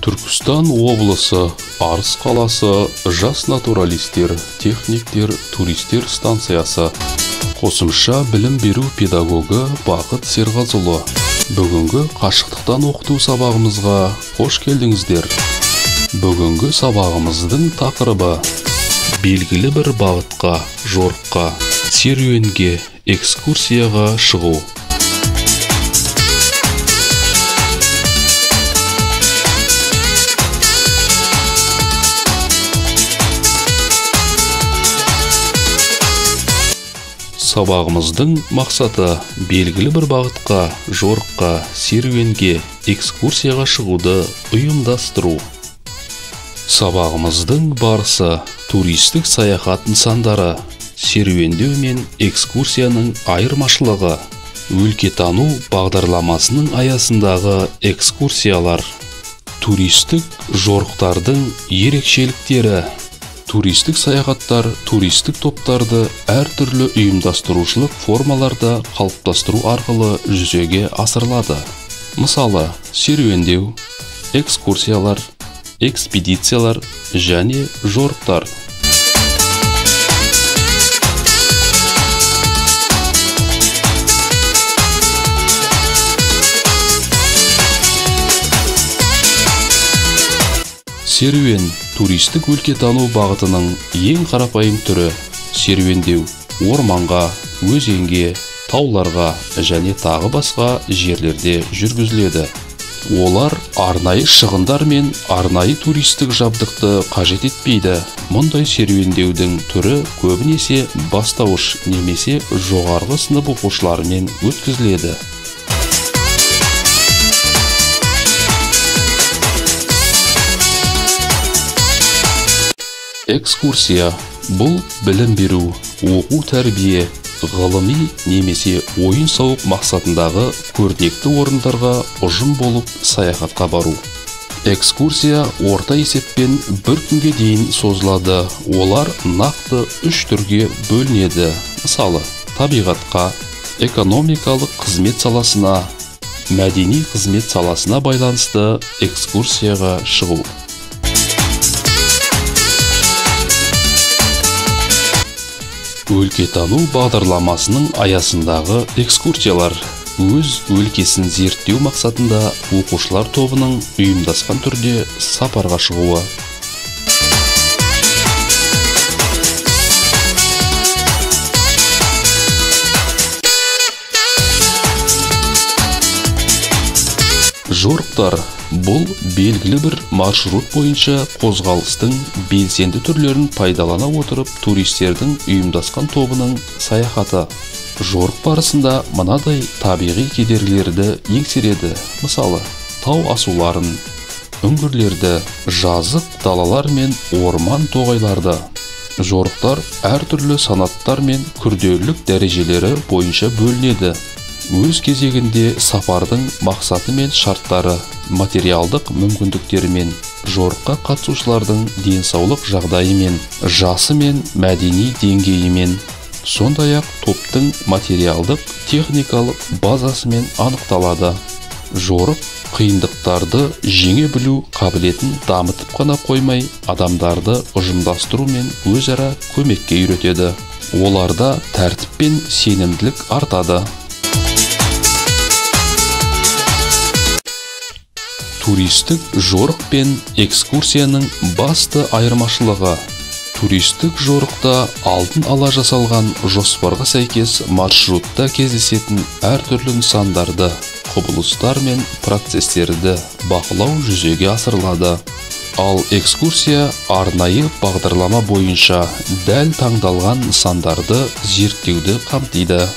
Түркістан облысы, Арыс қаласы, жас натуралистер, техниктер, туристер станциясы. Қосымша білім беру педагогы Бақыт Серғазұлы. Бүгінгі қашықтықтан оқыту сабағымызға қош келдіңіздер. Бүгінгі сабағымыздың тақырыбы белгілі бір бағытқа, жорыққа, серуенге, экскурсияға шығу. Сабағымыздың мақсаты белгілі бір бағытқа, жорыққа, серуенге, экскурсияға шығуды ұйымдастыру. Сабағымыздың барысы туристік саяхат нысандары, серуендеу мен экскурсияның айырмашылығы, өлкетану бағдарламасының аясындағы экскурсиялар, туристік жорықтардың ерекшеліктері. Туристік саяхаттар туристік топтарды әртүрлі ұйымдастырушылық формаларда қалыптастыру арқылы жүзеге асырылады. Мысалы, серуендеу, экскурсиялар, экспедициялар және жорықтар. Серуен туристік өлкетану бағытының ең қарапайым түрі. Серуендеу орманға, өзенге, тауларға және тағы басқа жерлерде жүргізіледі. Олар арнайы шығындар мен арнайы туристік жабдықты қажет етпейді. Мұндай серуендеудің түрі көбінесе бастауыш немесе жоғарғы сынып оқушыларымен өткізіледі. Экскурсия бұл білім беру, оқу тәрбие, ғылыми немесе ойын-сауық мақсатындағы көрнекті орындарға ұжым болып саяхатқа бару. Экскурсия орта есеппен бір күнге дейін созылады. Олар нақты 3 түрге бөлінеді. Мысалы, табиғатқа, экономикалық қызмет саласына, мәдени қызмет саласына байланысты экскурсияға шығу. Өлкетану бағдарламасының аясындағы экскурсиялар өз өлкесін зерттеу мақсатында оқушылар тобының ұйымдасқан түрде сапарға шығуы. Жорықтар бұл белгілі бір маршрут бойынша қозғалыстың белсенді түрлерін пайдалана отырып туристердің ұйымдасқан тобының саяхаты. Жорық барысында мынадай табиғи кедергілерді еңсереді. Мысалы, тау асуларын, үңгірлерді, жазық далалар мен орман тоғайларды. Жорықтар әртүрлі санаттар мен күрделілік дәрежелері бойынша бөлінеді. Өз кезегінде сапардың мақсаты мен шарттары, материалдық мүмкіндіктері мен жорыққа қатысушылардың денсаулық жағдайы мен жасы мен мәдени деңгейі мен сондай-ақ топтың материалдық техникалық базасымен анықталады. Жорық қиындықтарды жеңе білу қабілетін дамытып қана қоймай, адамдарды ұжымдастыру мен өзара көмекке үйретеді. Оларда тәртіп пен сенімділік артады. Туристік жорық пен экскурсияның басты айырмашылығы. Туристік жорықта алдын ала жасалған жоспарға сәйкес маршрутта кездесетін әртүрлі нысандарды, құбылыстар мен процестерді бақылау жүзеге асырылады. Ал экскурсия арнайы бағдарлама бойынша дәл таңдалған нысандарды зерттеуді қамтиды.